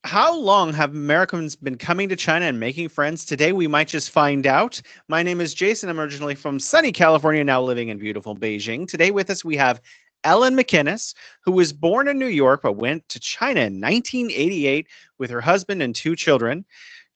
How long have Americans been coming to China and making friends? Today, we might just find out. My name is Jason. I'm originally from sunny California, now living in beautiful Beijing. Today, with us, we have Elyn MacInnis, who was born in New York but went to China in 1988 with her husband and two children.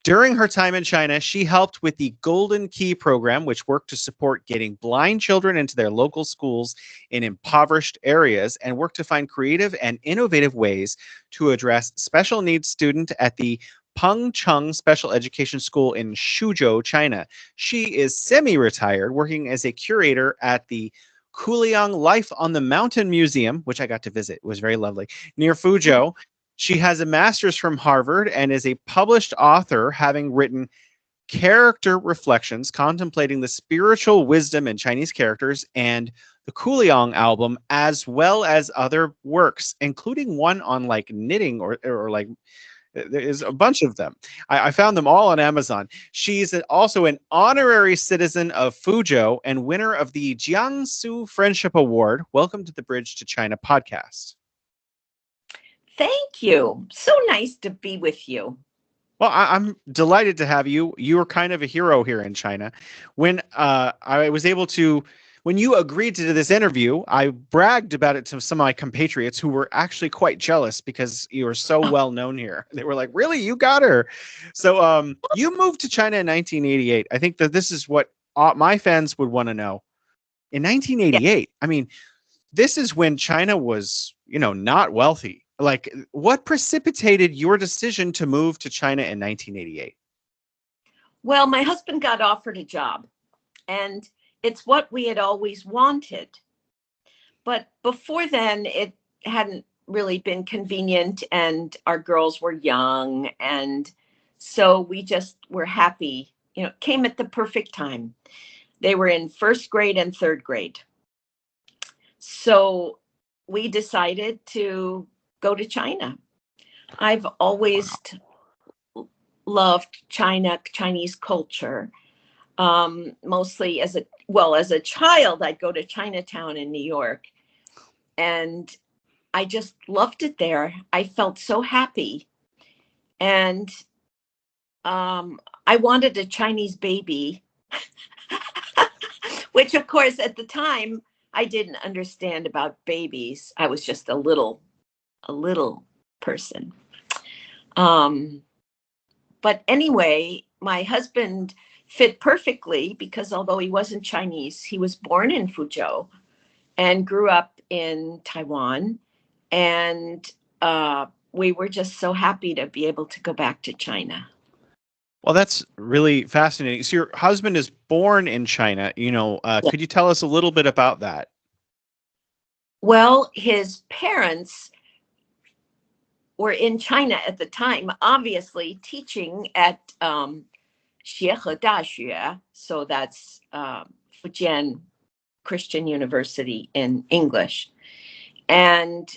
During her time in China, she helped with the Golden Key program, which worked to support getting blind children into their local schools in impoverished areas and worked to find creative and innovative ways to address special needs students at the Peng Special Education School in Xuzhou, China. She is semi-retired, working as a curator at the Kuliang Life on the Mountain Museum, which I got to visit. It was very lovely, near Fuzhou. She has a master's from Harvard and is a published author, having written Character Reflections, Contemplating the Spiritual Wisdom in Chinese Characters, and the Kuliang Album, as well as other works, including one on like knitting or like there is a bunch of them. I found them all on Amazon. She's also an honorary citizen of Fuzhou and winner of the Jiangsu Friendship Award. Welcome to the Bridge to China podcast. Thank you. So nice to be with you. Well, I'm delighted to have you. You're kind of a hero here in China. When I was able to, when you agreed to do this interview, I bragged about it to some of my compatriots who were actually quite jealous because you are so well known here. They were like, "Really, you got her?" So you moved to China in 1988. I think that this is what my fans would want to know. In 1988, I mean, this is when China was, not wealthy. Like, what precipitated your decision to move to China in 1988? Well, my husband got offered a job, and it's what we had always wanted. But before then, it hadn't really been convenient, and our girls were young. And so we just were happy. It came at the perfect time. They were in first grade and third grade. So we decided to go to China. I've always loved Chinese culture. Mostly as a child, I'd go to Chinatown in New York, and I just loved it there. I felt so happy. And I wanted a Chinese baby, which of course at the time I didn't understand about babies. I was just a little person. But anyway, my husband fit perfectly because although he wasn't Chinese, he was born in Fuzhou and grew up in Taiwan. And we were just so happy to be able to go back to China. Well, that's really fascinating. So your husband is born in China. Could you tell us a little bit about that? Well, his parents were in China at the time, obviously teaching at Xuzhou Daxue, so that's Fujian Christian University in English. And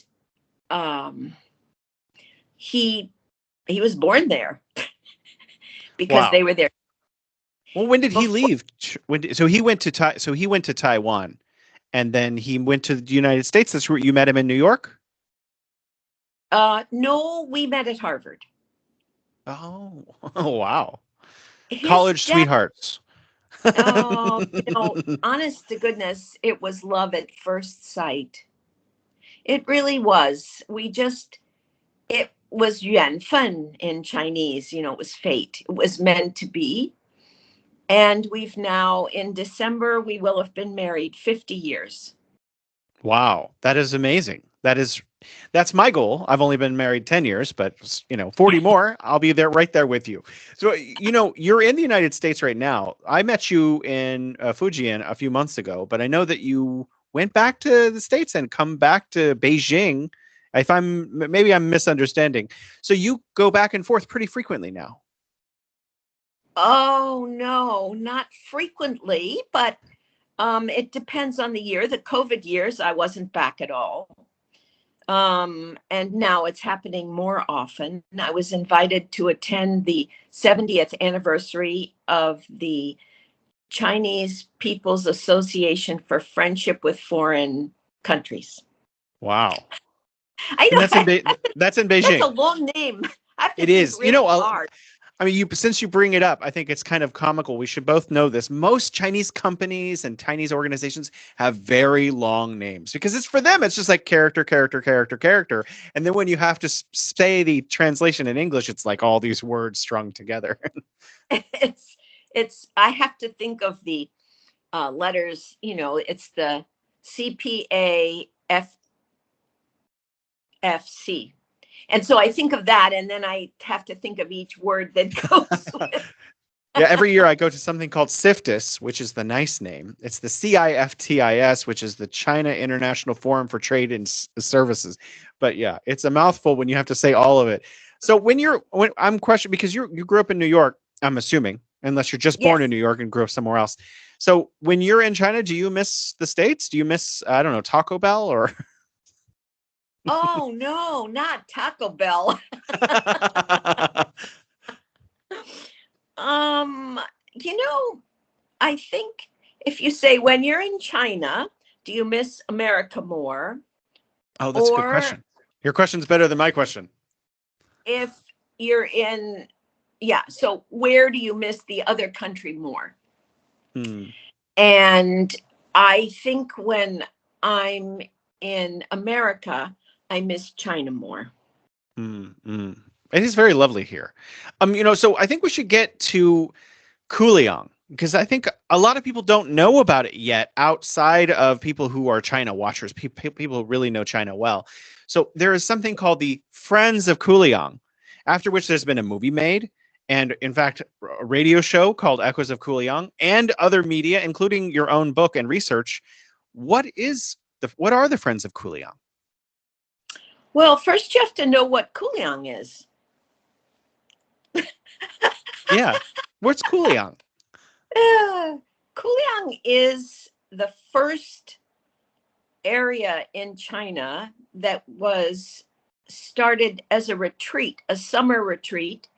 he was born there because they were there. Well, when did he leave? So he went to Taiwan, and then he went to the United States. That's where you met him in New York? No, we met at Harvard. Oh, wow. College sweethearts. Honest to goodness, it was love at first sight. It really was. It was 缘分 in Chinese, it was fate. It was meant to be. And we've now, in December, we will have been married 50 years. Wow, that is amazing. That's my goal. I've only been married 10 years, but 40 more, I'll be right there with you. So, you're in the United States right now. I met you in Fujian a few months ago, but I know that you went back to the States and come back to Beijing. Maybe I'm misunderstanding. So you go back and forth pretty frequently now. Oh, no, not frequently, but it depends on the year. The COVID years, I wasn't back at all. And now it's happening more often. I was invited to attend the 70th anniversary of the Chinese People's Association for Friendship with Foreign Countries. Wow. I know. That's in Beijing. That's a long name. have to It think is. really hard. I mean, since you bring it up, I think it's kind of comical. We should both know this. Most Chinese companies and Chinese organizations have very long names because it's for them. It's just like character, character, character, character. And then when you have to say the translation in English, it's like all these words strung together. I have to think of the letters, it's the CPAFFC. And so I think of that, and then I have to think of each word that goes with. Yeah, every year I go to something called CIFTIS, which is the nice name. It's the CIFTIS, which is the China International Forum for Trade and Services. But yeah, it's a mouthful when you have to say all of it. So I'm questioning because you grew up in New York, I'm assuming, unless you're just born Yes. in New York and grew up somewhere else. So when you're in China, do you miss the States? Do you miss, I don't know, Taco Bell or? Oh no, not Taco Bell. Um, I think if you say when you're in China, do you miss America more? Oh, that's a good Or question. Your question's better than my question. if you're in, so where do you miss the other country more? And I think when I'm in America, I miss China more. It is very lovely here. So I think we should get to Kuliang because I think a lot of people don't know about it yet outside of people who are China watchers, people who really know China well. So there is something called the Friends of Kuliang, after which there's been a movie made. And in fact, a radio show called Echoes of Kuliang and other media, including your own book and research. What are the Friends of Kuliang? Well, first you have to know what Kuliang is. Yeah. What's Kuliang? Kuliang is the first area in China that was started as a retreat, a summer retreat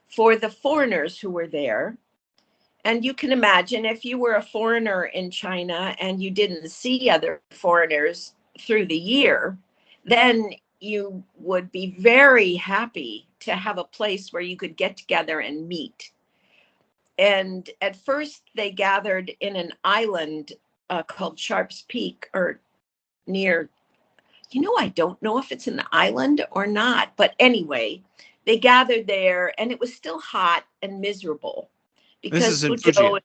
for the foreigners who were there. And you can imagine if you were a foreigner in China and you didn't see other foreigners through the year, then you would be very happy to have a place where you could get together and meet. And at first they gathered in an island called Sharp's Peak, or near, I don't know if it's an island or not, but anyway, they gathered there and it was still hot and miserable because this is in Fuzhou, Fujian.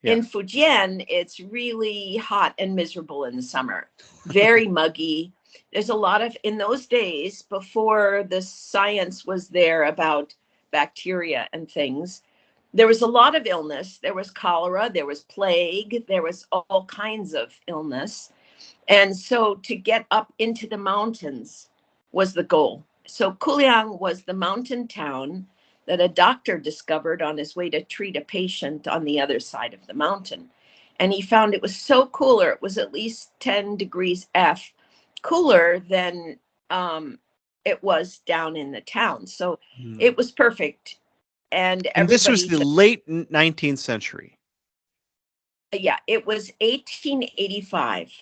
Yeah. in Fujian, it's really hot and miserable in the summer, very muggy. There's a lot of, in those days, before the science was there about bacteria and things, there was a lot of illness. There was cholera, there was plague, there was all kinds of illness. And so to get up into the mountains was the goal. So Kuliang was the mountain town that a doctor discovered on his way to treat a patient on the other side of the mountain. And he found it was so cooler. It was at least 10 degrees F cooler than it was down in the town. So it was perfect. And this was the late 19th century. Yeah, it was 1885.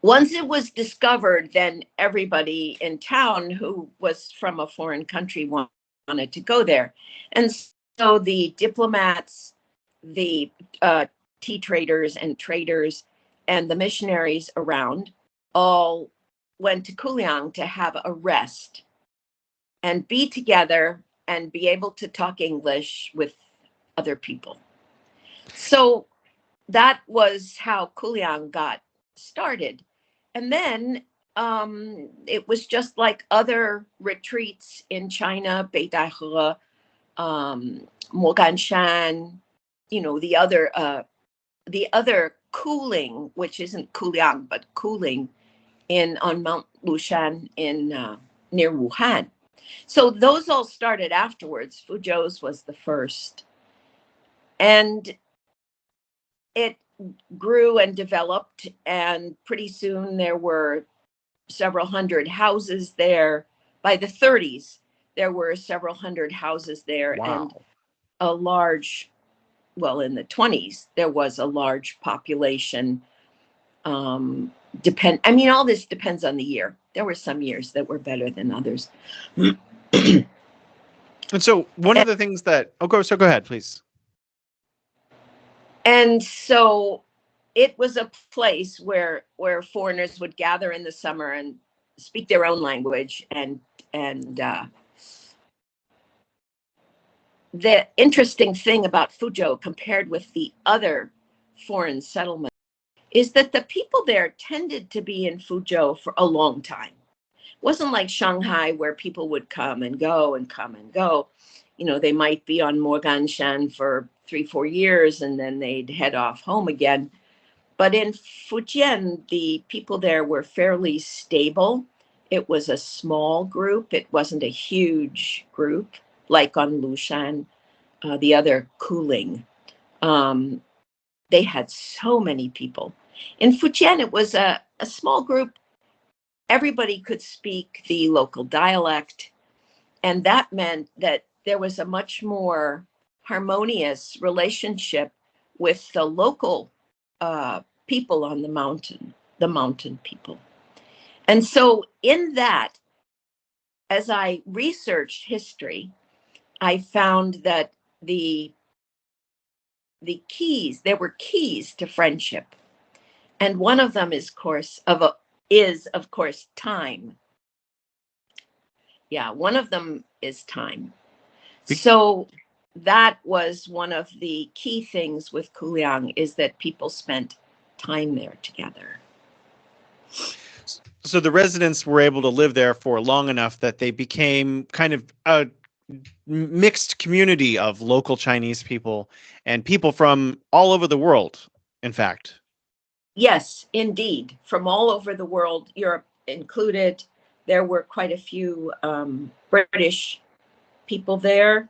Once it was discovered, then everybody in town who was from a foreign country wanted to go there. And so the diplomats, the tea traders and traders, and the missionaries around all went to Kuliang to have a rest and be together and be able to talk English with other people. So that was how Kuliang got started. And then it was just like other retreats in China, Beidaihe, Moganshan, the other Kuling, which isn't Kuliang, but Kuling on Mount Lushan near Wuhan. So those all started afterwards. Fuzhou's was the first. And it grew and developed, and pretty soon there were several hundred houses there. By the 30s, there were several hundred houses there. Wow. And a large, in the 20s, there was a large population. All this depends on the year. There were some years that were better than others. And so one of the things that go ahead, please. And so it was a place where foreigners would gather in the summer and speak their own language. And the interesting thing about Fuzhou compared with the other foreign settlements is that the people there tended to be in Fuzhou for a long time. It wasn't like Shanghai where people would come and go and come and go. You know, they might be on Moganshan for 3-4 years and then they'd head off home again. But in Fujian, the people there were fairly stable. It was a small group. It wasn't a huge group like on Lushan, the other Kuliang. They had so many people. In Fujian, it was a small group. Everybody could speak the local dialect. And that meant that there was a much more harmonious relationship with the local people on the mountain people. And so in that, as I researched history, I found that the keys, there were keys to friendship. And one of them is of course time. Yeah, one of them is time. So that was one of the key things with Kuliang, is that people spent time there together. So the residents were able to live there for long enough that they became kind of a mixed community of local Chinese people and people from all over the world, in fact. Yes, indeed. From all over the world, Europe included. There were quite a few British people there.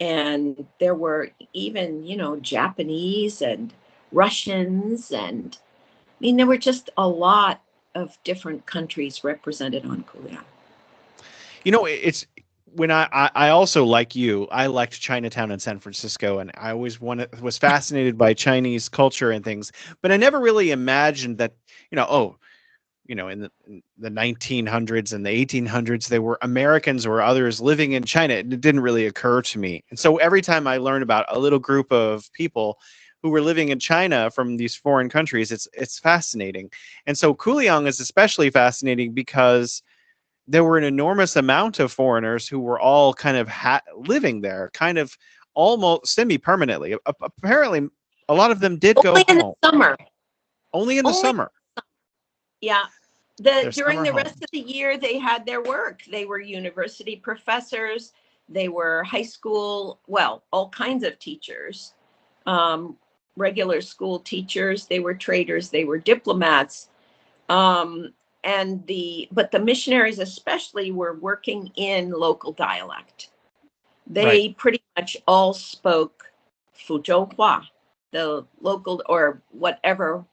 And there were even, Japanese and Russians. And I mean, there were just a lot of different countries represented on Kuliang. It's when I also, like you, I liked Chinatown in San Francisco, and I always was fascinated by Chinese culture and things, but I never really imagined that, in the 1900s and the 1800s, there were Americans or others living in China. It didn't really occur to me. And so every time I learn about a little group of people who were living in China from these foreign countries, it's fascinating. And so Kuliang is especially fascinating because there were an enormous amount of foreigners who were all kind of living there, kind of almost semi-permanently. Apparently, a lot of them did go Only in the home. summer. Only in the summer. Yeah. During the rest of the year, they had their work. They were university professors. They were high school, all kinds of teachers, regular school teachers. They were traders. They were diplomats. But the missionaries especially were working in local dialect. They pretty much all spoke Fuzhou Hua, the local or whatever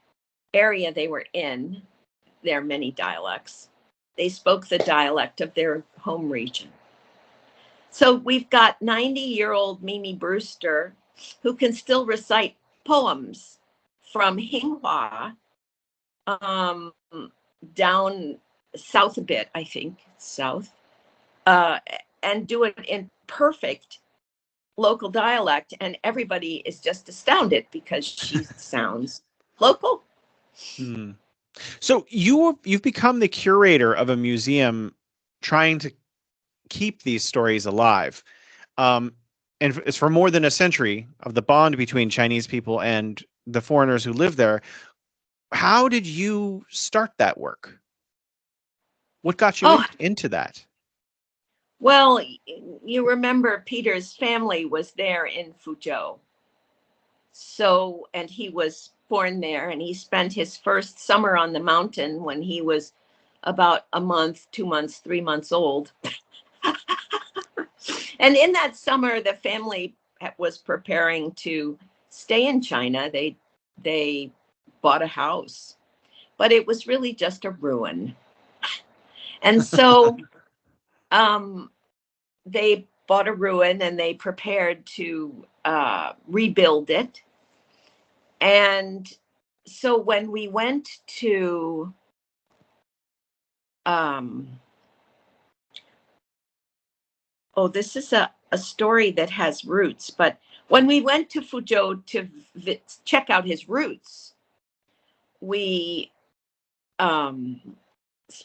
area they were in. There are many dialects. They spoke the dialect of their home region. So we've got 90-year-old Mimi Brewster, who can still recite poems from Hinghua, down south a bit, I think, south, and do it in perfect local dialect. And everybody is just astounded because she sounds local. Hmm. So you've become the curator of a museum trying to keep these stories alive. And it's for more than a century of the bond between Chinese people and the foreigners who live there. How did you start that work? What got you into that? Well, you remember Peter's family was there in Fuzhou. So, and he was born there, and he spent his first summer on the mountain when he was about a month, 2 months, 3 months old. And in that summer, the family was preparing to stay in China. They bought a house, but it was really just a ruin. And so they bought a ruin and they prepared to rebuild it. And so when we went to Oh, this is a story that has roots. But when we went to Fuzhou to check out his roots, we um,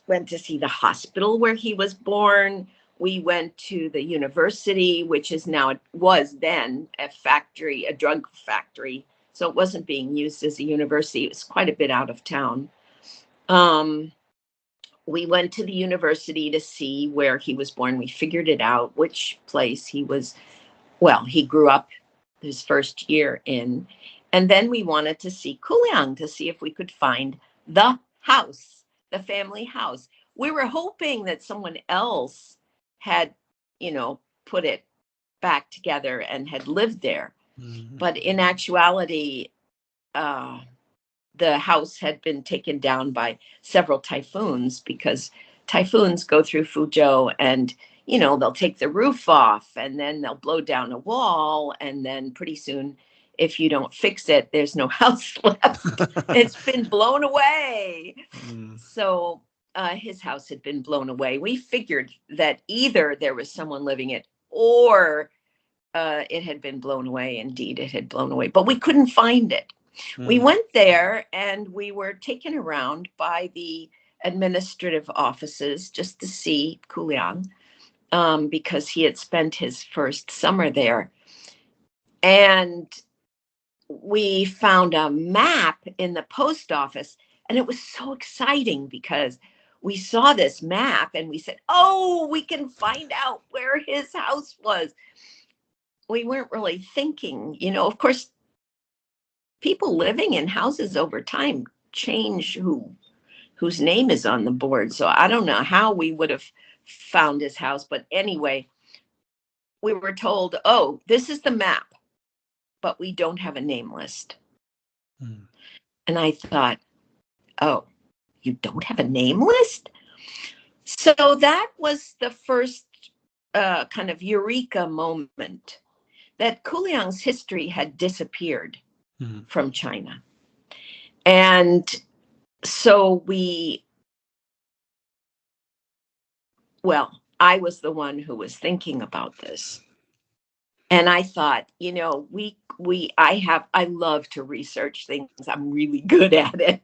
went to see the hospital where he was born. We went to the university, which was then a factory, a drug factory. So it wasn't being used as a university. It was quite a bit out of town. We went to the university to see where he was born. We figured it out, which place he grew up his first year in. And then we wanted to see Kuliang to see if we could find the house, the family house. We were hoping that someone else had, put it back together and had lived there. Mm-hmm. But in actuality, the house had been taken down by several typhoons, because typhoons go through Fuzhou and, they'll take the roof off and then they'll blow down a wall. And then pretty soon, if you don't fix it, there's no house left. It's been blown away. So his house had been blown away. We figured that either there was someone living it or it had been blown away. Indeed, it had blown away, but we couldn't find it. We went there and we were taken around by the administrative offices just to see Kuliang, because he had spent his first summer there. And we found a map in the post office, and it was so exciting because we saw this map and we said, oh, we can find out where his house was. We weren't really thinking, of course, people living in houses over time change whose name is on the board. So I don't know how we would have found his house. But anyway, we were told, oh, this is the map, but we don't have a name list. And I thought, oh, you don't have a name list? So that was the first kind of eureka moment, that Kuliang's history had disappeared from China. And so I was the one who was thinking about this. And I thought, I love to research things. I'm really good at it.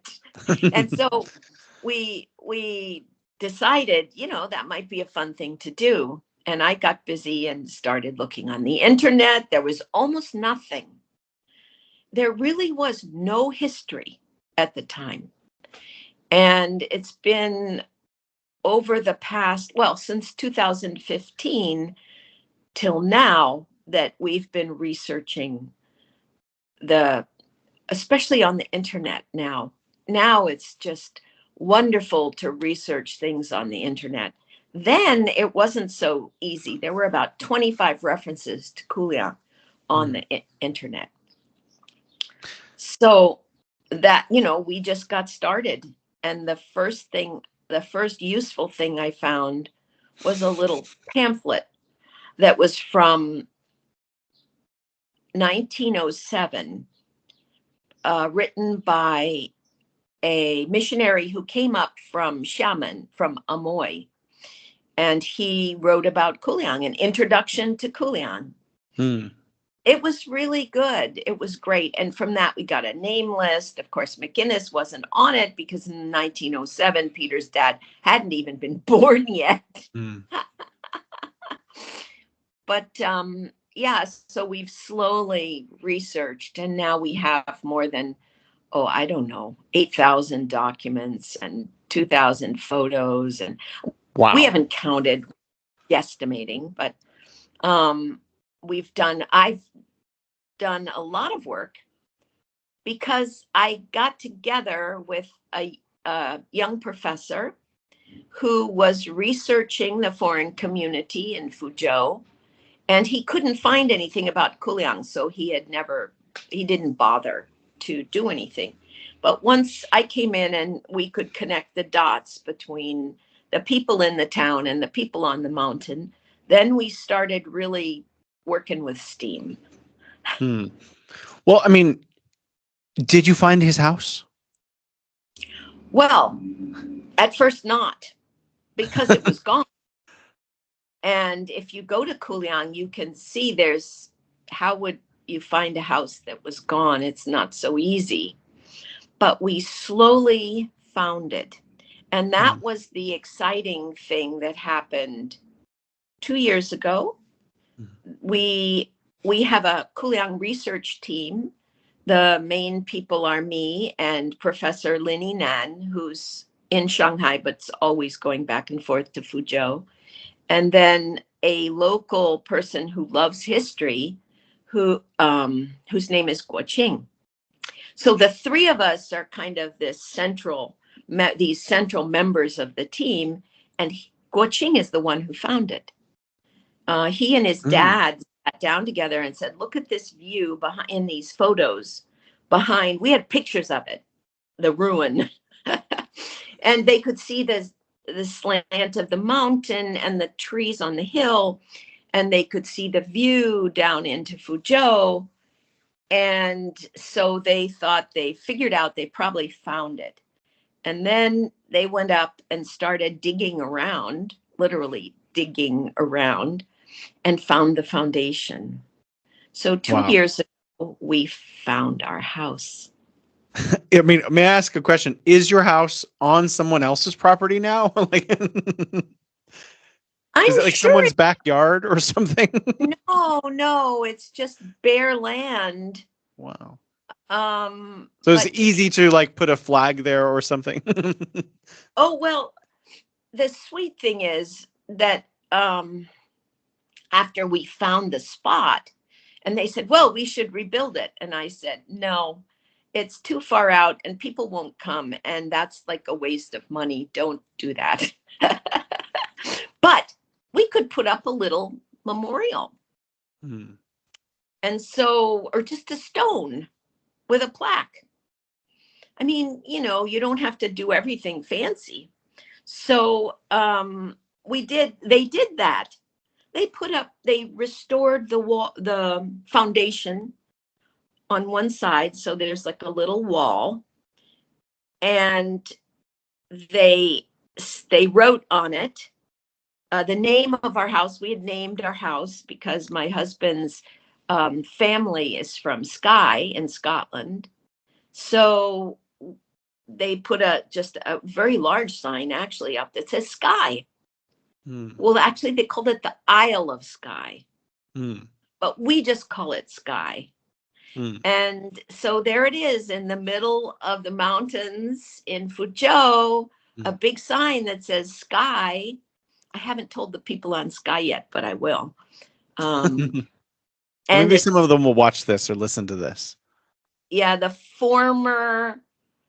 And so we decided, that might be a fun thing to do. And I got busy and started looking on the internet. There was almost nothing. There really was no history at the time. And it's been over the past, since 2015 till now, that we've been researching especially on the internet now. Now it's just wonderful to research things on the internet. Then it wasn't so easy. There were about 25 references to Kuliang on the internet. So that, we just got started. And the first useful thing I found was a little pamphlet that was from 1907, written by a missionary who came up from Xiamen, from Amoy. And he wrote about Kuliang, an introduction to Kuliang. It was really good. It was great. And from that, we got a name list. Of course, MacInnis wasn't on it because in 1907, Peter's dad hadn't even been born yet. But so we've slowly researched, and now we have more than, 8,000 documents and 2,000 photos. And wow. We haven't counted, guesstimating, but I've done a lot of work because I got together with a young professor who was researching the foreign community in Fuzhou, and he couldn't find anything about Kuliang, so he didn't bother to do anything. But once I came in and we could connect the dots between the people in the town and the people on the mountain, then we started really working with steam. Well, I mean, did you find his house? Well, at first not, because it was gone. And if you go to Kuliang, you can see how would you find a house that was gone? It's not so easy. But we slowly found it. And that was the exciting thing that happened 2 years ago. We have a Kuliang research team. The main people are me and Professor Lin Nan, who's in Shanghai, but's always going back and forth to Fuzhou. And then a local person who loves history, whose name is Cheng. So the three of us are kind of these central members of the team, and Cheng is the one who found it. He and his dad sat down together and said, "Look at this view behind in these photos. Behind, we had pictures of it, the ruin, and they could see the slant of the mountain and the trees on the hill, and they could see the view down into Fuzhou." And so they figured out they probably found it. And then they went up and started digging around, literally digging around, and found the foundation. So 2 years ago, we found our house. I mean, may I ask a question? Is your house on someone else's property now? Like, is it like someone's backyard or something? No, it's just bare land. Wow. So it's easy to like put a flag there or something. Oh, well, the sweet thing is that after we found the spot, and they said, "Well, we should rebuild it." And I said, "No, it's too far out and people won't come. And that's like a waste of money. Don't do that." But we could put up a little memorial. And so, or just a stone with a plaque. I mean, you don't have to do everything fancy. So they did that. They restored the foundation on one side. So there's like a little wall, and they wrote on it the name of our house. We had named our house because my husband's family is from Skye in Scotland. So they put just a very large sign actually up that says Skye. Well, actually, they called it the Isle of Skye, but we just call it Skye. And so there it is in the middle of the mountains in Fuzhou, a big sign that says Skye. I haven't told the people on Skye yet, but I will. And maybe some of them will watch this or listen to this. Yeah, the former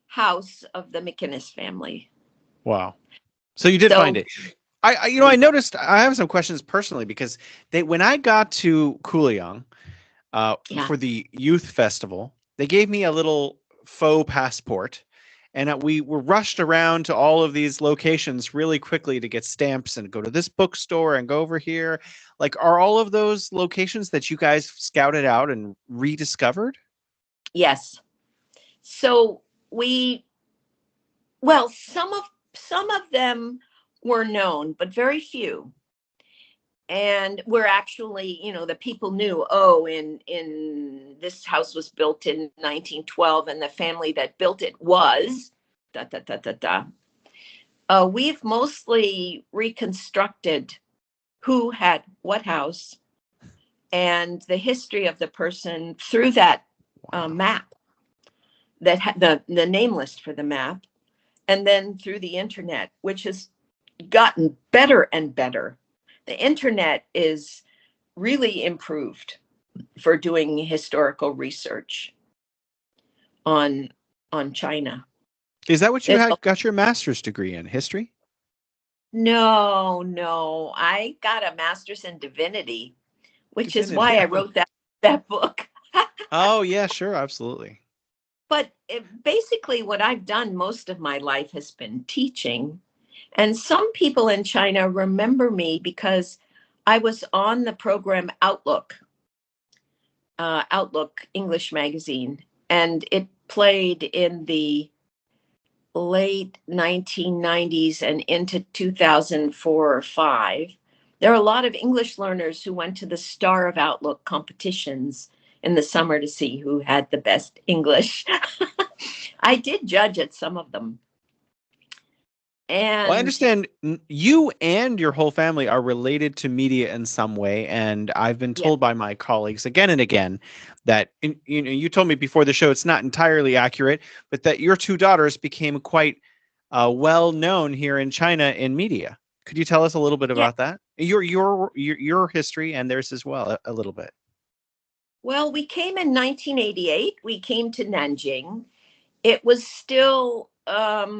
house of the MacInnis family. Wow. So you did find it. I noticed, I have some questions personally because when I got to Kuliang for the youth festival, they gave me a little faux passport, and we were rushed around to all of these locations really quickly to get stamps and go to this bookstore and go over here. Like, are all of those locations that you guys scouted out and rediscovered? Yes. So some of them were known, but very few. And we're actually, the people knew, in this house was built in 1912, and the family that built it was we've mostly reconstructed who had what house and the history of the person through that map that had the name list for the map, and then through the internet, which has gotten better and better. The internet is really improved for doing historical research on China. Is that what you got your master's degree in, history? No. I got a master's in divinity, which is why I wrote that book. Oh, yeah, sure. Absolutely. But basically what I've done most of my life has been teaching. And some people in China remember me because I was on the program Outlook English magazine, and it played in the late 1990s and into 2004 or 5. There are a lot of English learners who went to the Star of Outlook competitions in the summer to see who had the best English. I did judge at some of them. Well, I And understand you and your whole family are related to media in some way, and I've been yeah, told by my colleagues again and again that you told me before the show it's not entirely accurate, but that your two daughters became quite well known here in China in media. Could you tell us a little bit yeah. about that? Your history and theirs as well, a little bit. Well, we came in 1988. We came to Nanjing. It was still, at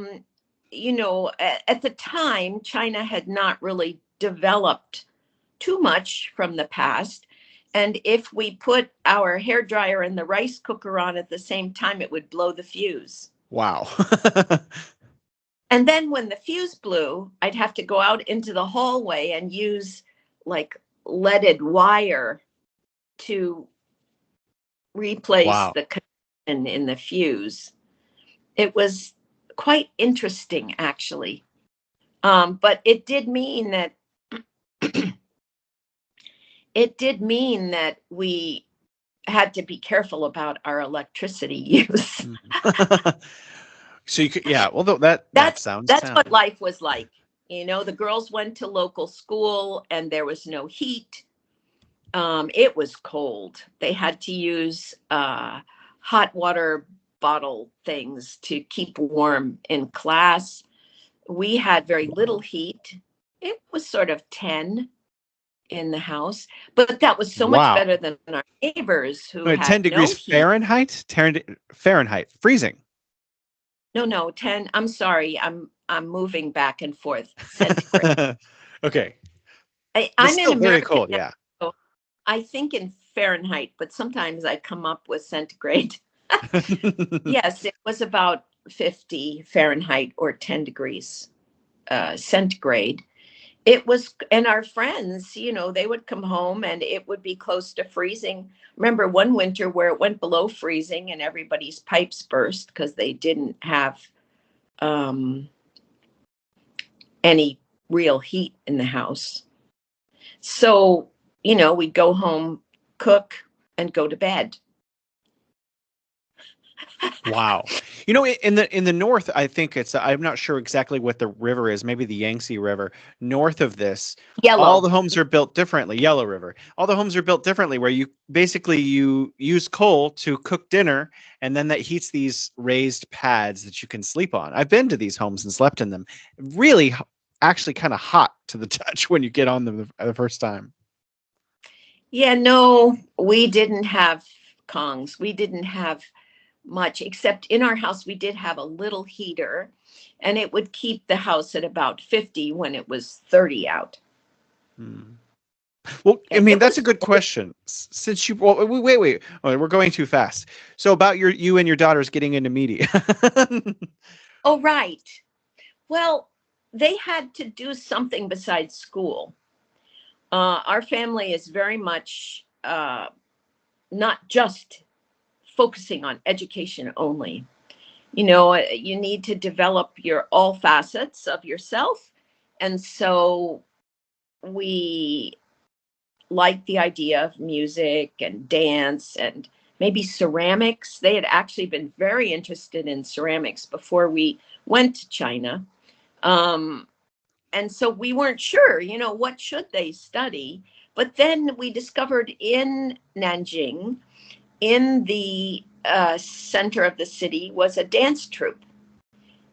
the time, China had not really developed too much from the past. And if we put our hair dryer and the rice cooker on at the same time, it would blow the fuse. Wow. And then when the fuse blew, I'd have to go out into the hallway and use like leaded wire to replace Wow. the connection in the fuse. It was quite interesting, actually. But it did mean that we had to be careful about our electricity use. So you could, yeah. Well, that sounds That's sound. what life was like. The girls went to local school and there was no heat. It was cold. They had to use hot water bottle things to keep warm in class. We had very little heat. It was sort of 10 in the house, but that was so much Wow. better than our neighbors who Wait, 10 had no degrees heat. Fahrenheit, freezing. No, 10. I'm sorry. I'm moving back and forth. Centigrade. Okay. But I'm in still very American cold, now, yeah. so I think in Fahrenheit, but sometimes I come up with centigrade. Yes, it was about 50 Fahrenheit or 10 degrees centigrade. It was, and our friends, they would come home and it would be close to freezing. Remember one winter where it went below freezing and everybody's pipes burst because they didn't have any real heat in the house. So, we'd go home, cook, and go to bed. Wow. In the north, I think I'm not sure exactly what the river is, maybe the Yangtze River. North of this, all Yellow. the homes are built differently. Yellow River. All the homes are built differently where you use coal to cook dinner and then that heats these raised pads that you can sleep on. I've been to these homes and slept in them. Really actually kind of hot to the touch when you get on them the first time. Yeah, no, we didn't have Kongs. We didn't have much, except in our house, we did have a little heater and it would keep the house at about 50 when it was 30 out. Well, I mean, that's was a good question. Since wait, we're going too fast. So about you and your daughters getting into media. Oh, right. Well, they had to do something besides school. Our family is very much not just focusing on education only. You need to develop all facets of yourself. And so we like the idea of music and dance and maybe ceramics. They had actually been very interested in ceramics before we went to China. And so we weren't sure, what should they study? But then we discovered in Nanjing, in the center of the city, was a dance troupe,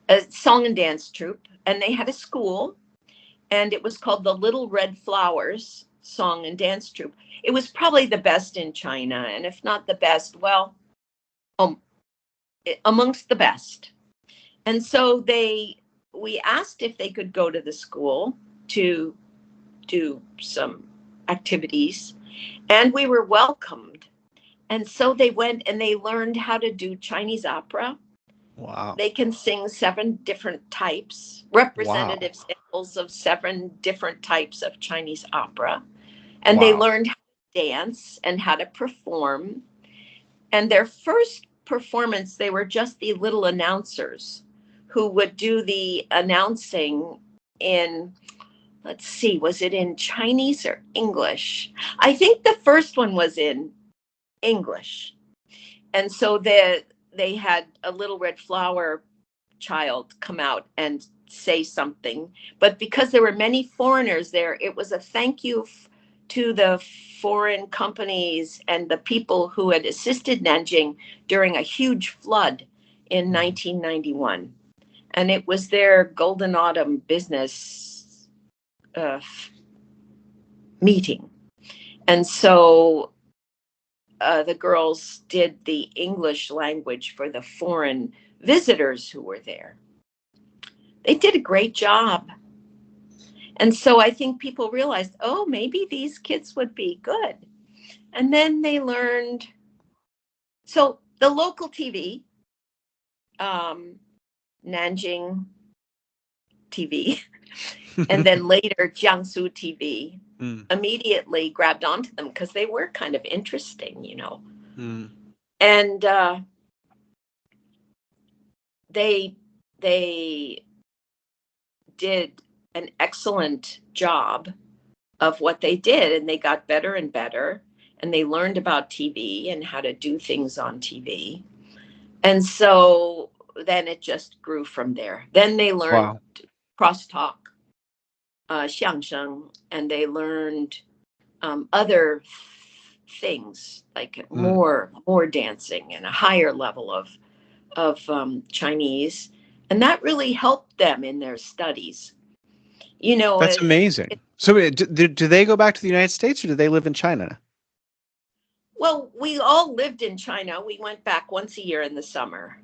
a song and dance troupe. And they had a school, and it was called the Little Red Flowers Song and Dance Troupe. It was probably the best in China, and if not the best, well, amongst the best. And so we asked if they could go to the school to do some activities, and we were welcomed. And so they went and they learned how to do Chinese opera. Wow. They can sing 7 different types, representative samples of 7 different types of Chinese opera. And they learned how to dance and how to perform. And their first performance, they were just the little announcers who would do the announcing in let's see, was it in Chinese or English? I think the first one was in English. And so they had a Little Red Flower child come out and say something. But because there were many foreigners there, it was a thank you to the foreign companies and the people who had assisted Nanjing during a huge flood in 1991. And it was their Golden Autumn business meeting. And so the girls did the English language for the foreign visitors who were there. They did a great job. And so I think people realized, oh, maybe these kids would be good. And then they learned. So the local TV, Nanjing TV, and then later Jiangsu TV, immediately grabbed onto them because they were kind of interesting, you know. And they did an excellent job of what they did, and they got better and better, and they learned about TV and how to do things on TV. And so then it just grew from there. Then they learned crosstalk, xiangsheng, and they learned other things like more dancing and a higher level of Chinese, and that really helped them in their studies. You know, that's amazing. So do they go back to the United States, or do they live in China? Well, we all lived in China. We went back once a year in the summer.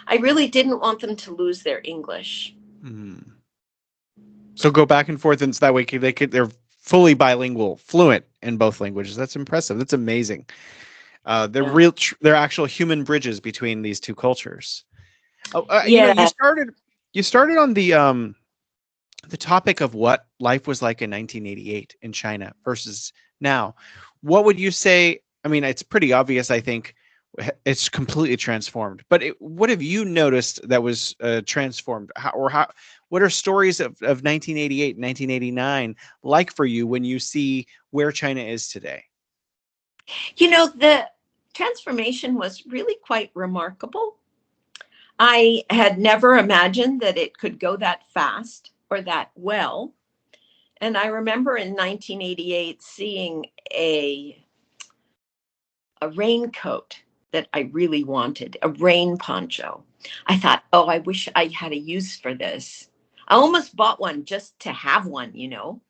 I really didn't want them to lose their English. So go back and forth, and so that way they're fully bilingual, fluent in both languages. That's impressive. That's amazing. They're actual human bridges between these two cultures. You know, you started on the topic of what life was like in 1988 in China versus now. What would you say? I mean, it's pretty obvious, I think. It's completely transformed. But what have you noticed that was transformed? What are stories of 1988, 1989 like for you when you see where China is today? You know, the transformation was really quite remarkable. I had never imagined that it could go that fast or that well. And I remember in 1988 seeing a raincoat that I really wanted, a rain poncho. I thought, oh, I wish I had a use for this. I almost bought one just to have one, you know,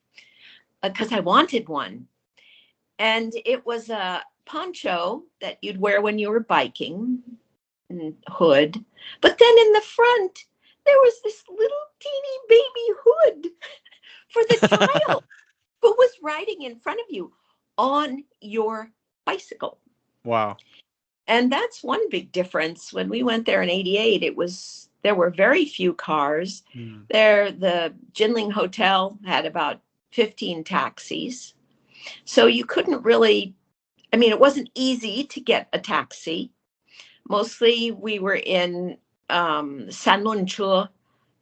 because I wanted one. And it was a poncho that you'd wear when you were biking, hood. But then in the front, there was this little teeny baby hood for the child who was riding in front of you on your bicycle. Wow. And that's one big difference. When we went there in 88, there were very few cars. There, the Jinling Hotel had about 15 taxis. So you couldn't really, I mean, it wasn't easy to get a taxi. Mostly we were in sanlunchuo,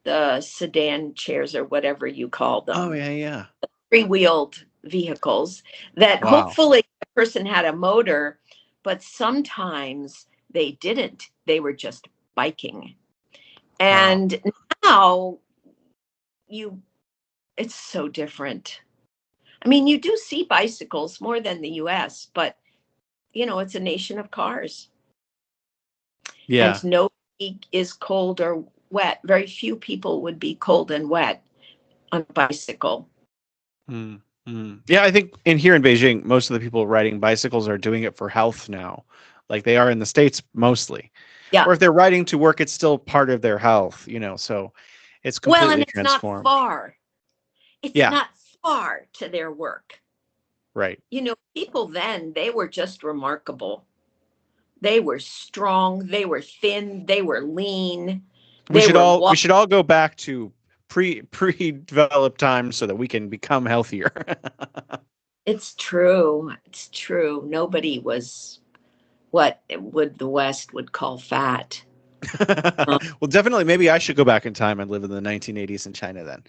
the sedan chairs or whatever you call them. Oh, yeah. Three-wheeled vehicles that hopefully a person had a motor, but sometimes they didn't. They were just biking. And now it's so different. I mean, you do see bicycles more than the US, but you know, it's a nation of cars. Yeah. And nobody is cold or wet. Very few people would be cold and wet on a bicycle. Yeah, I think here in Beijing, most of the people riding bicycles are doing it for health now, like they are in the States mostly. Yeah. Or if they're riding to work, it's still part of their health, you know, so it's completely transformed. Not far. It's not far to their work. Right. You know, people then, they were just remarkable. They were strong, they were thin, they were lean. We should all go back to pre-developed times so that we can become healthier. It's true. It's true. Nobody was what the West would call fat. Well, definitely, maybe I should go back in time and live in the 1980s in China then,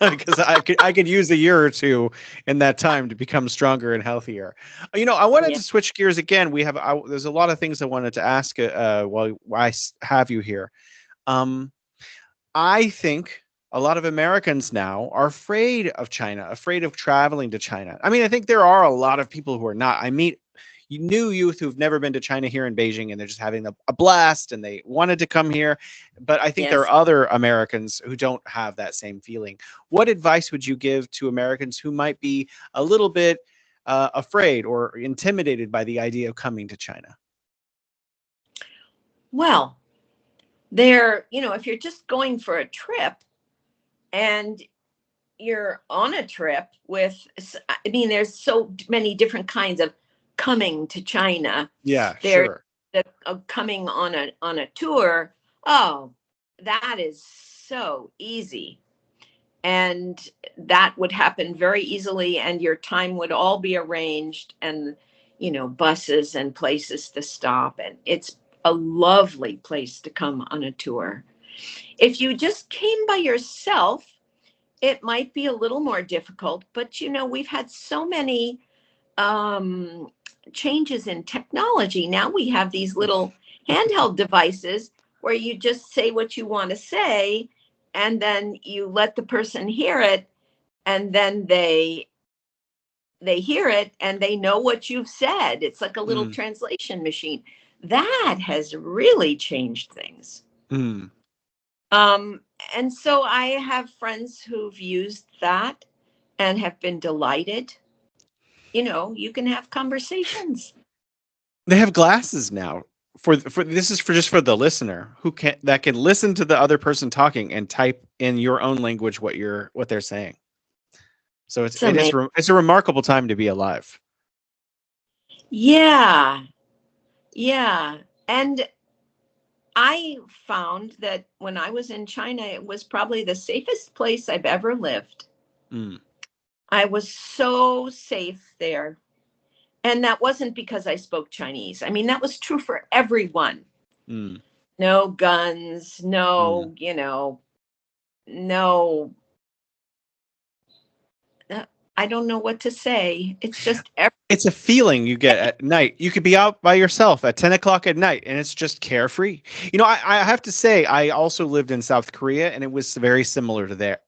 because I could use a year or two in that time to become stronger and healthier. I wanted Yeah. to switch gears again. There's a lot of things I wanted to ask while have you here. Um, I think a lot of Americans now are afraid of China, afraid of traveling to China. I mean, I think there are a lot of people who are not. I meet new youth who've never been to China here in Beijing, and they're just having a blast and they wanted to come here. But I think there Yes. are other Americans who don't have that same feeling. What advice would you give to Americans who might be a little bit afraid or intimidated by the idea of coming to China? Well, if you're just going for a trip and you're on a trip there's so many different kinds of coming to China. Yeah, There's sure. the coming on a tour. Oh, that is so easy. And that would happen very easily, and your time would all be arranged, and buses and places to stop, and it's a lovely place to come on a tour. If you just came by yourself, it might be a little more difficult, but we've had so many um, changes in technology. Now we have these little handheld devices where you just say what you want to say, and then you let the person hear it, and then they hear it and they know what you've said. It's like a little Mm, translation machine. That has really changed things. mm. Um, and so I have friends who've used that and have been delighted. You can have conversations. They have glasses now. For this is for just for the listener who can listen to the other person talking and type in your own language what they're saying. So It's amazing. it's a remarkable time to be alive. Yeah. Yeah. And I found that when I was in China, it was probably the safest place I've ever lived. Mm, I was so safe there. And that wasn't because I spoke Chinese. I mean, that was true for everyone. mm, No guns, mm. no, uh, I don't know what to say. It's just It's a feeling you get at night. You could be out by yourself at 10 o'clock at night and it's just carefree. I have to say, I also lived in South Korea and it was very similar to there.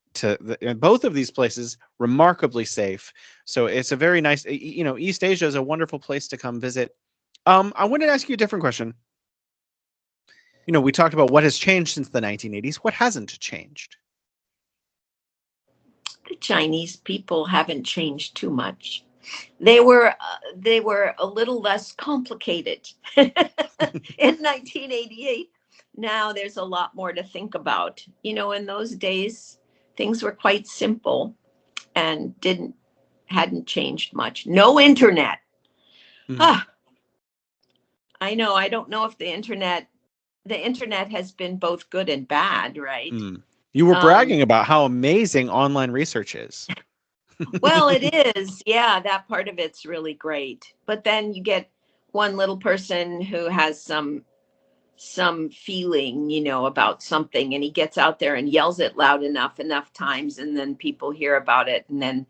Both of these places, remarkably safe. So it's a very nice, East Asia is a wonderful place to come visit. I wanted to ask you a different question. We talked about what has changed since the 1980s. What hasn't changed? the Chinese people haven't changed too much. They were a little less complicated in 1988. Now there's a lot more to think about. In those days, things were quite simple and hadn't changed much. No internet. Mm, Ah, I know. I don't know if the internet has been both good and bad, right? mm. You were Um, bragging about how amazing online research is. well, it is. Yeah, that part of it's really great. But then you get one little person who has some feeling, about something, and he gets out there and yells it loud enough times, and then people hear about it and then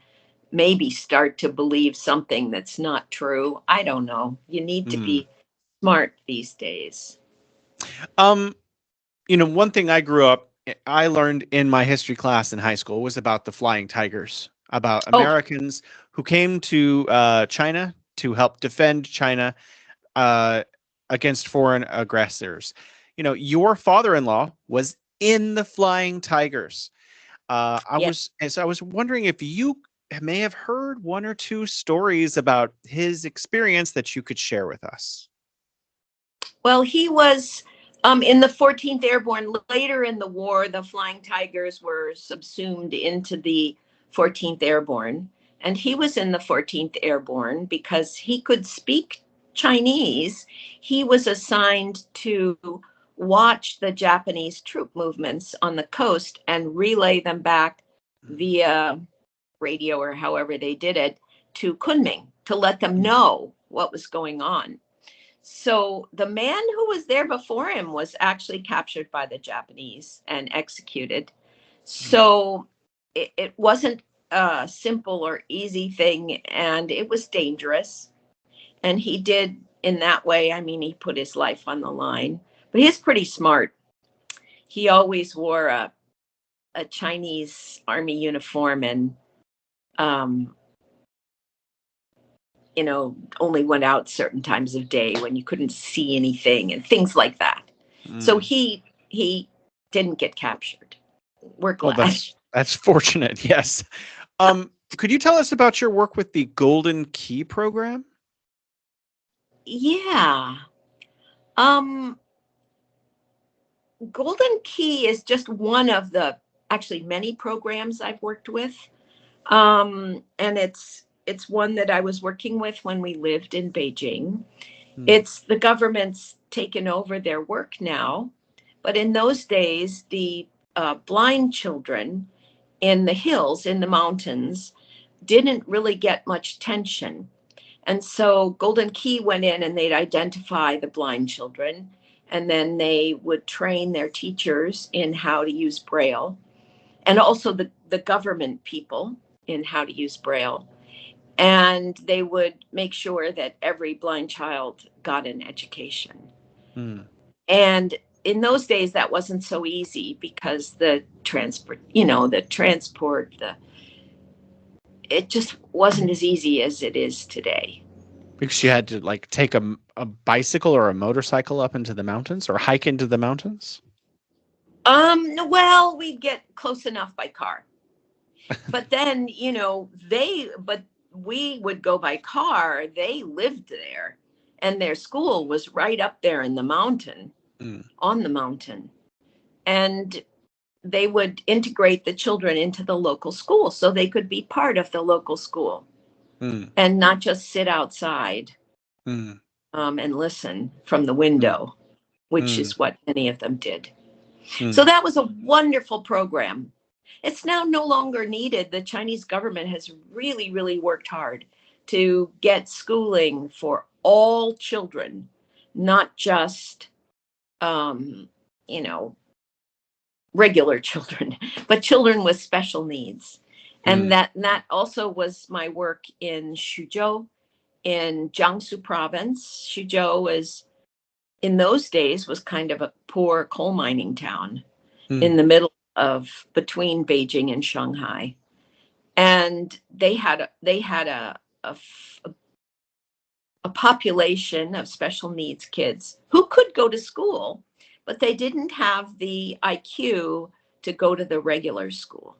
maybe start to believe something that's not true. I don't know. You need to Mm. be smart these days. Um, one thing I learned in my history class in high school was about the Flying Tigers, about Oh, Americans who came to China to help defend China uh, against foreign aggressors. Your father-in-law was in the Flying Tigers. yeah. I was wondering if you may have heard one or two stories about his experience that you could share with us. Well, he was in the 14th Airborne. Later in the war, the Flying Tigers were subsumed into the 14th Airborne. And he was in the 14th Airborne because he could speak Chinese. He was assigned to watch the Japanese troop movements on the coast and relay them back via radio or however they did it to Kunming to let them know what was going on. So the man who was there before him was actually captured by the Japanese and executed. So it wasn't a simple or easy thing, and it was dangerous. And he did in that way. I mean, he put his life on the line, but he's pretty smart. He always wore a Chinese army uniform and, only went out certain times of day when you couldn't see anything and things like that. So he didn't get captured. We're glad. Well, that's fortunate. Yes. Could you tell us about your work with the Golden Key program? Yeah. Golden Key is just one of the actually many programs I've worked with. And it's one that I was working with when we lived in Beijing. It's the government's taken over their work now, but in those days, the blind children in the hills, in the mountains, didn't really get much attention. And so Golden Key went in and they'd identify the blind children, and then they would train their teachers in how to use Braille, and also the government people in how to use Braille. And they would make sure that every blind child got an education. And in those days, that wasn't so easy because the transport, it just wasn't as easy as it is today. Because you had to like take a bicycle or a motorcycle up into the mountains or hike into the mountains? Well, we'd get close enough by car. But then, we would go by car. They lived there and their school was right up there in the mountain, on the mountain. And they would integrate the children into the local school so they could be part of the local school and not just sit outside and listen from the window, which is what many of them did. So that was a wonderful program. It's now no longer needed. The Chinese government has really, really worked hard to get schooling for all children, not just, regular children, but children with special needs. And that also was my work in Xuzhou, in Jiangsu province. Xuzhou in those days was kind of a poor coal mining town in the middle between Beijing and Shanghai. And they had a population of special needs kids who could go to school, but they didn't have the IQ to go to the regular school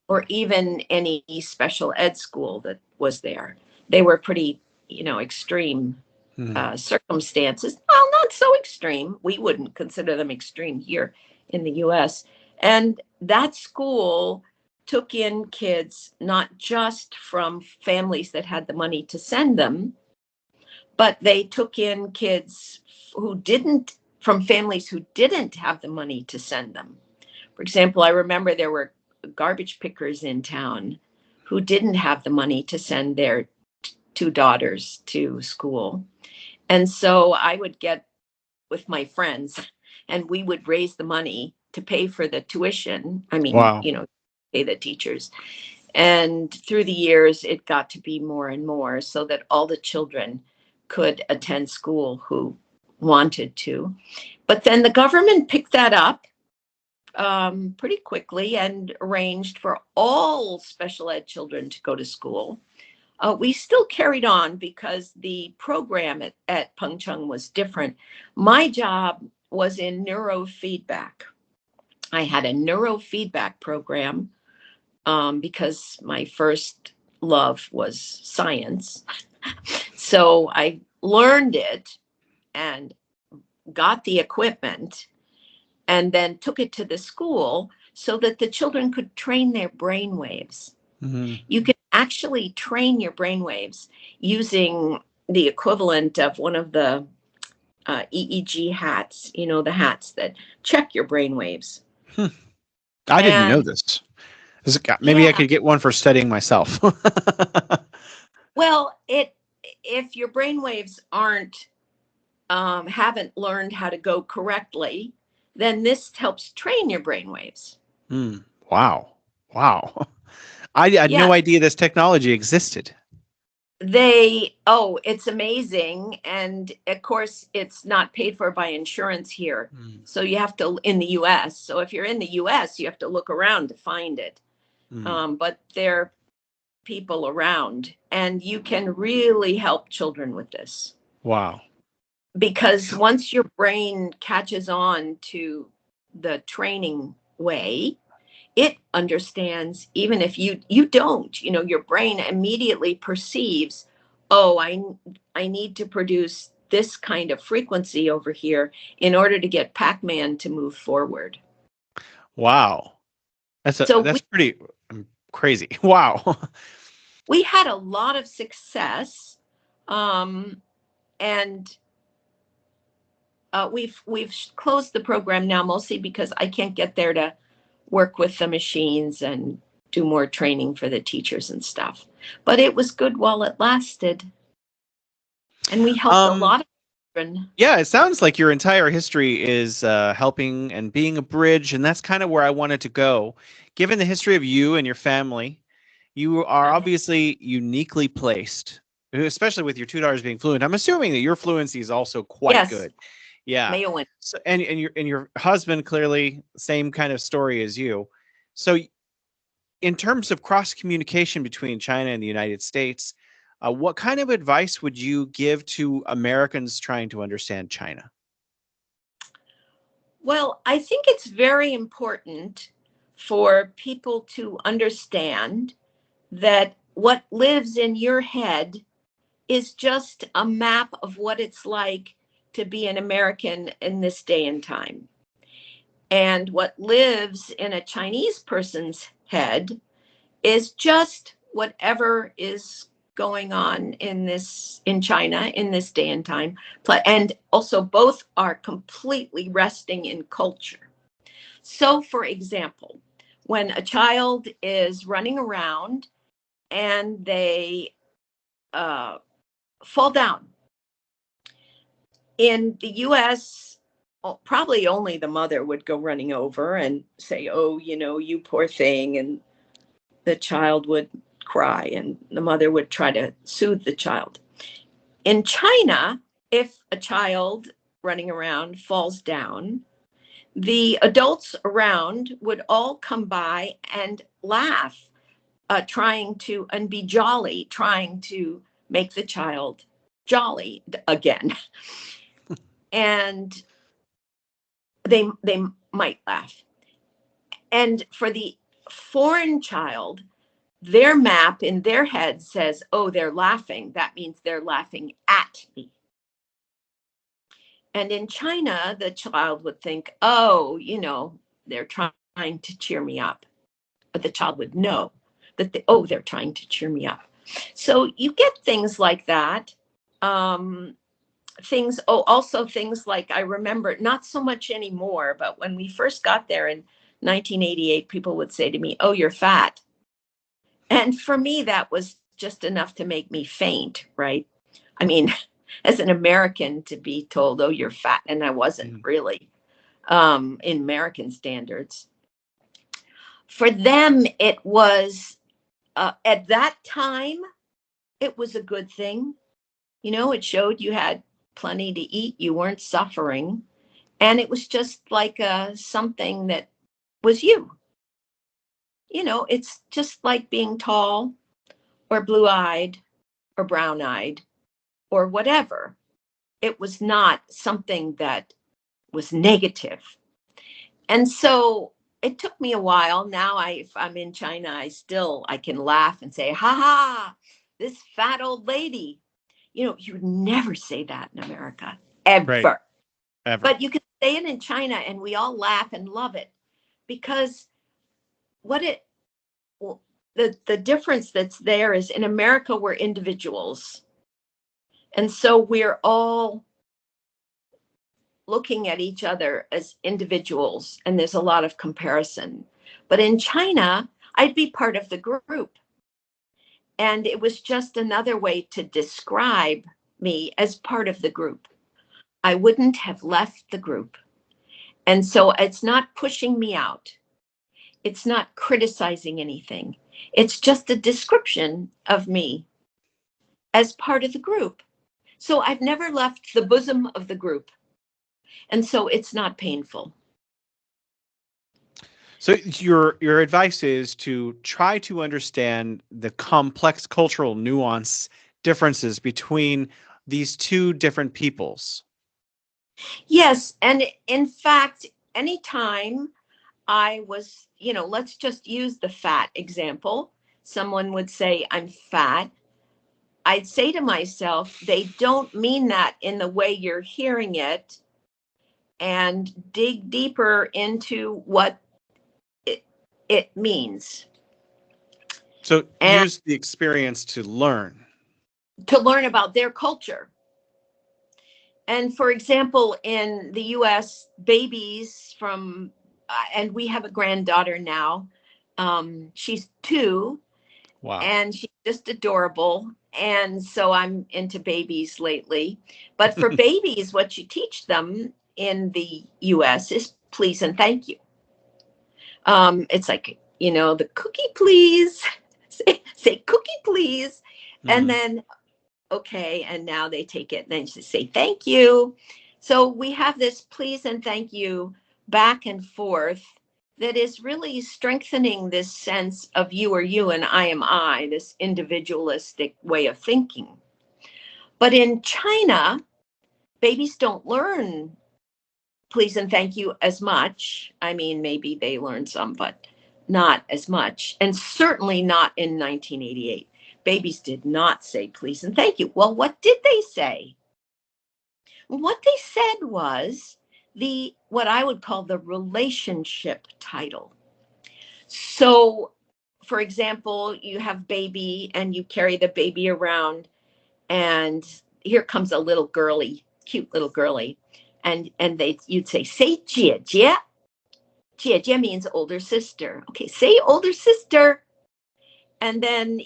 or even any special ed school that was there. They were pretty, extreme circumstances. Well, not so extreme. We wouldn't consider them extreme here in the US. And that school took in kids not just from families that had the money to send them, but they took in kids from families who didn't have the money to send them. For example, I remember there were garbage pickers in town who didn't have the money to send their two daughters to school. And so I would get with my friends and we would raise the money to pay for the tuition. I mean, pay the teachers. And through the years, it got to be more and more so that all the children could attend school who wanted to. But then the government picked that up pretty quickly and arranged for all special ed children to go to school. We still carried on because the program at Peng was different. My job was in neurofeedback. I had a neurofeedback program because my first love was science. So I learned it and got the equipment and then took it to the school so that the children could train their brain waves. You can actually train your brain waves using the equivalent of one of the EEG hats, the hats that check your brain waves. I didn't know this. Maybe I could get one for studying myself. Well, if your brain waves aren't haven't learned how to go correctly, then this helps train your brain waves. Wow. Wow. I had Yeah. no idea this technology existed. It's amazing. And of course, it's not paid for by insurance here. So you have to, in the US. So if you're in the US, you have to look around to find it. But there are people around, and you can really help children with this. Wow. Because once your brain catches on to the training way, it understands, even if you don't, your brain immediately perceives, oh, I need to produce this kind of frequency over here in order to get Pac-Man to move forward. Wow. That's pretty crazy. Wow. We had a lot of success, and we've closed the program now, mostly because I can't get there to work with the machines and do more training for the teachers and stuff. But it was good while it lasted. And we helped a lot of children. Yeah, it sounds like your entire history is helping and being a bridge, and that's kind of where I wanted to go. Given the history of you and your family, you are obviously uniquely placed, especially with your two daughters being fluent. I'm assuming that your fluency is also quite good. Yeah. So, and your husband, clearly same kind of story as you. So in terms of cross communication between China and the United States, what kind of advice would you give to Americans trying to understand China? Well, I think it's very important for people to understand that what lives in your head is just a map of what it's like to be an American in this day and time. And what lives in a Chinese person's head is just whatever is going on in China in this day and time. And also both are completely resting in culture. So for example, when a child is running around and they fall down, in the US, probably only the mother would go running over and say, oh, you poor thing. And the child would cry and the mother would try to soothe the child. In China, if a child running around falls down, the adults around would all come by and laugh, and be jolly, trying to make the child jolly again. And they might laugh. And for the foreign child, their map in their head says, oh, they're laughing. That means they're laughing at me. And in China, the child would think, oh, they're trying to cheer me up. But the child would know that, they're trying to cheer me up. So you get things like that. Also things like, I remember, not so much anymore, but when we first got there in 1988, people would say to me, oh, you're fat. And for me, that was just enough to make me faint, right? I mean, as an American, to be told, oh, you're fat, and I wasn't really, in American standards. For them, it was, at that time, it was a good thing. It showed you had plenty to eat, you weren't suffering. And it was just like something that was you. It's just like being tall or blue-eyed or brown-eyed or whatever. It was not something that was negative. And so it took me a while. Now, if I'm in China, I can laugh and say, ha ha, this fat old lady. You would never say that in America, ever. Right. Ever. But you can say it in China and we all laugh and love it, because the difference that's there is, in America, we're individuals. And so we're all looking at each other as individuals, and there's a lot of comparison. But in China, I'd be part of the group. And it was just another way to describe me as part of the group. I wouldn't have left the group. And so it's not pushing me out. It's not criticizing anything. It's just a description of me as part of the group. So I've never left the bosom of the group. And so it's not painful. So your advice is to try to understand the complex cultural nuance differences between these two different peoples. Yes. And in fact, anytime I was, let's just use the fat example. Someone would say, I'm fat. I'd say to myself, they don't mean that in the way you're hearing it, and dig deeper into what it means. So And use the experience to learn. to learn about their culture. And for example, in the US, babies from, and we have a granddaughter now, she's 2. Wow. And she's just adorable. And so I'm into babies lately. But for babies, what you teach them in the US is please and thank you. It's like, the cookie, please. say cookie, please. Mm-hmm. And then, okay. And now they take it and then just say thank you. So we have this please and thank you back and forth that is really strengthening this sense of you are you and I am I, this individualistic way of thinking. But in China, babies don't learn please and thank you as much. I mean, maybe they learn some, but not as much. And certainly not in 1988. Babies did not say please and thank you. Well, what did they say? What they said was what I would call the relationship title. So, for example, you have baby and you carry the baby around, and here comes a little girly, cute little girly, and you'd say 姐姐. 姐姐 means older sister. Okay, say older sister. And then,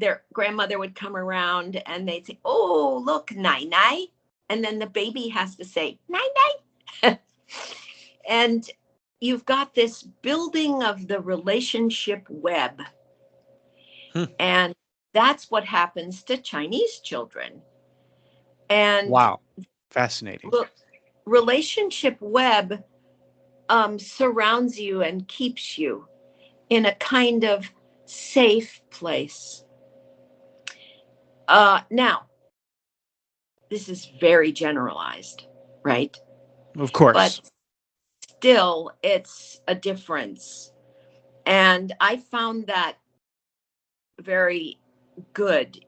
their grandmother would come around and they'd say, oh, look, 奶奶. And then the baby has to say 奶奶. And you've got this building of the relationship web. And that's what happens to Chinese children. And wow, fascinating. Relationship web surrounds you and keeps you in a kind of safe place. Now, this is very generalized, right? Of course. But still, it's a difference. And I found that very good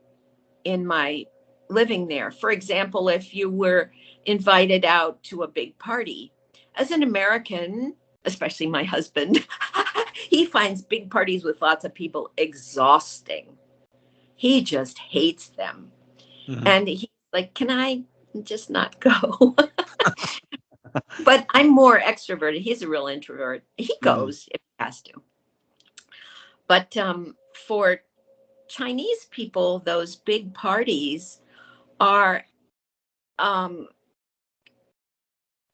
in my living there. For example, if you were invited out to a big party, as an American, especially my husband, he finds big parties with lots of people exhausting. He just hates them. Mm-hmm. And he's like, can I just not go? But I'm more extroverted. He's a real introvert. He goes if he has to. But for Chinese people, those big parties are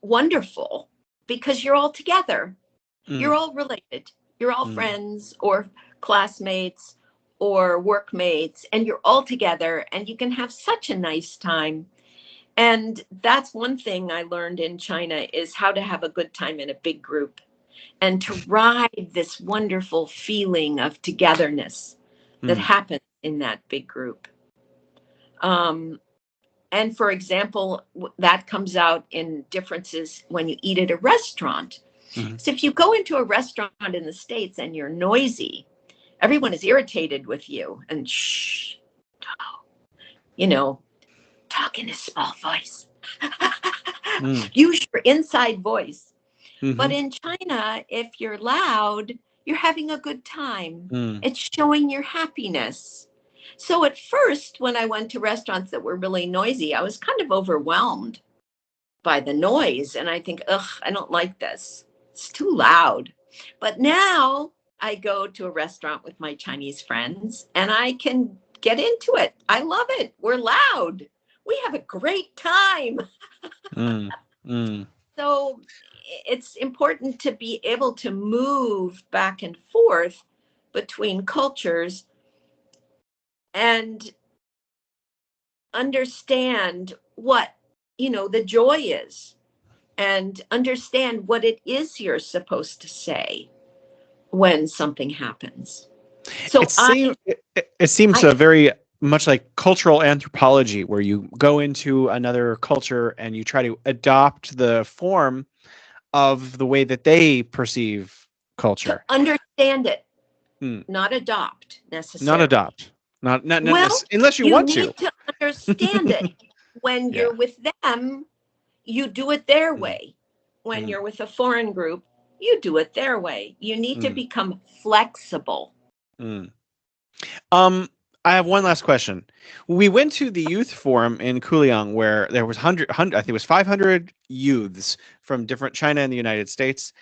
wonderful because you're all together. You're all related. You're all friends or classmates or workmates, and you're all together and you can have such a nice time. And that's one thing I learned in China is how to have a good time in a big group and to ride this wonderful feeling of togetherness that happens in that big group. And for example, that comes out in differences when you eat at a restaurant. Mm-hmm. So if you go into a restaurant in the States and you're noisy, everyone is irritated with you and talk in a small voice. Use your inside voice. Mm-hmm. But in China, if you're loud, you're having a good time. It's showing your happiness. So at first, when I went to restaurants that were really noisy, I was kind of overwhelmed by the noise. And I think, I don't like this. It's too loud. But now I go to a restaurant with my Chinese friends and I can get into it. I love it. We're loud. We have a great time. Mm, mm. So it's important to be able to move back and forth between cultures and understand what, the joy is, and understand what it is you're supposed to say when something happens. So It seems I a very much like cultural anthropology, where you go into another culture and you try to adopt the form of the way that they perceive to culture. understand it, Hmm. not adopt Not necessarily. adopt. Not Well, unless you you want to. need to understand it. When Yeah. you're with them, you do it their Mm, way. When mm, you're with a foreign group, you do it their way. You need to mm, become flexible. mm. Um, I have one last question. We went to the youth forum in Kuliang where there was I think it was 500 youths from different China and the United States.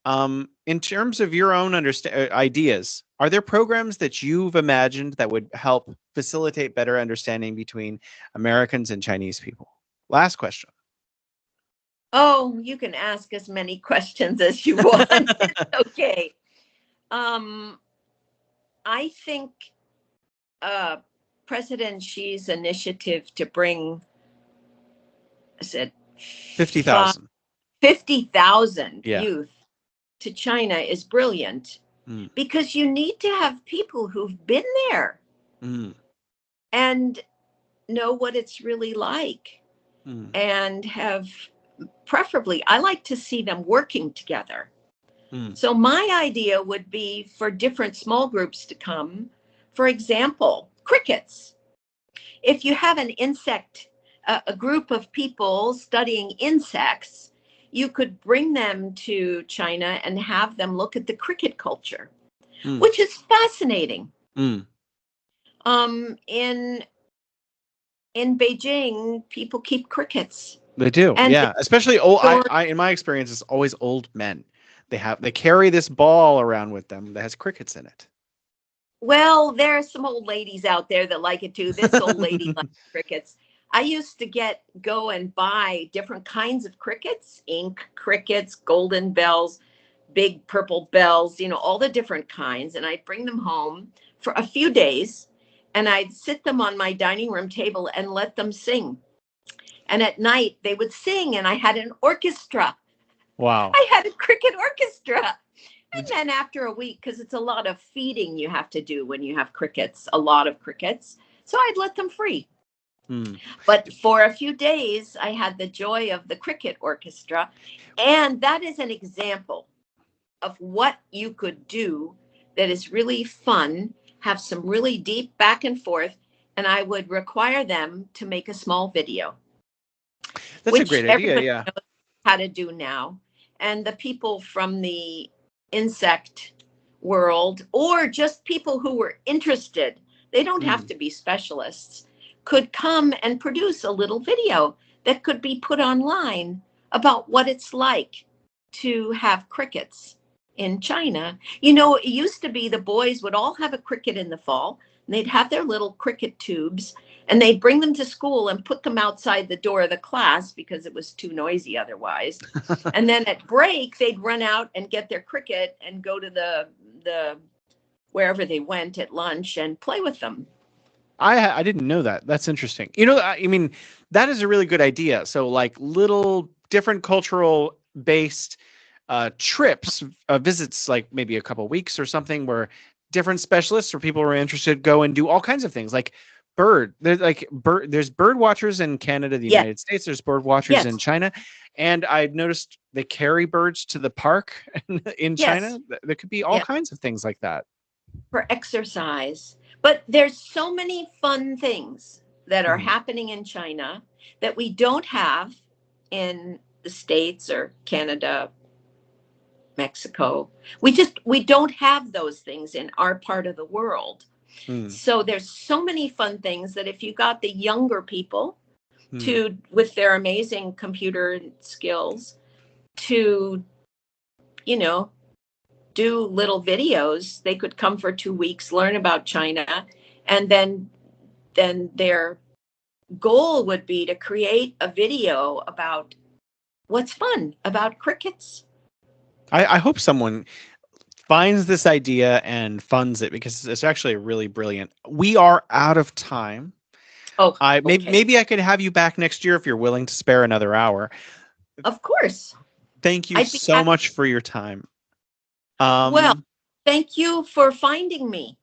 In terms of your own ideas, are there programs that you've imagined that would help facilitate better understanding between Americans and Chinese people? Last question. Oh, you can ask as many questions as you want. Okay. Um, I think uh, President Xi's initiative to bring, is it 50,000. 50,000 Yeah. youth to China is brilliant, Mm, because you need to have people who've been there mm, and know what it's really like, mm, and have, preferably, I like to see them working together. mm, So my idea would be for different small groups to come. For example, crickets. If you have an insect, a group of people studying insects, you could bring them to China and have them look at the cricket culture, mm, which is fascinating. mm. In Beijing, people keep crickets, They do, and they yeah. Especially old. store. I in my experience, it's always old men. They carry this ball around with them that has crickets in it. Well, there are some old ladies out there that like it too. This old lady likes crickets. I used to go and buy different kinds of crickets, ink crickets, golden bells, big purple bells, all the different kinds. And I'd bring them home for a few days, and I'd sit them on my dining room table and let them sing. And at night they would sing, and I had an orchestra. Wow. I had a cricket orchestra. And Would then after a week, because it's a lot of feeding you have to do when you have crickets, a lot of crickets. So I'd let them free. mm. But for a few days, I had the joy of the cricket orchestra. And that is an example of what you could do that is really fun, have some really deep back and forth. And I would require them to make a small video, That's a which great idea. everybody Yeah. knows how to do now. And the people from the insect world, or just people who were interested, they don't have Mm, to be specialists, could come and produce a little video that could be put online about what it's like to have crickets in China. It used to be the boys would all have a cricket in the fall, and they'd have their little cricket tubes, and they'd bring them to school and put them outside the door of the class because it was too noisy otherwise. And then at break, they'd run out and get their cricket and go to the wherever they went at lunch and play with them. I didn't know that. That's interesting. I mean, that is a really good idea. So like little different cultural based trips, visits, like maybe a couple weeks or something, where different specialists or people who are interested go and do all kinds of things, like there's bird watchers in Canada, the Yes, United States. There's bird watchers in yes, China, and I've noticed they carry birds to the park in China. yes, There could be all yes, kinds of things like that. for exercise. But there's so many fun things that are Mhm. happening in China that we don't have in the States or Canada, Mexico. We don't have those things in our part of the world. Mm, So there's so many fun things that if you got the younger people mm. to, with their amazing computer skills, to, you know, do little videos, they could come for 2 weeks, learn about China, and then their goal would be to create a video about what's fun about crickets. I hope someone finds this idea and funds it, because it's actually really brilliant. We are out of time. Oh, Maybe I could have you back next year if you're willing to spare another hour. Of course. Thank you I'd be so happy. much for your time. Well, thank you for finding me.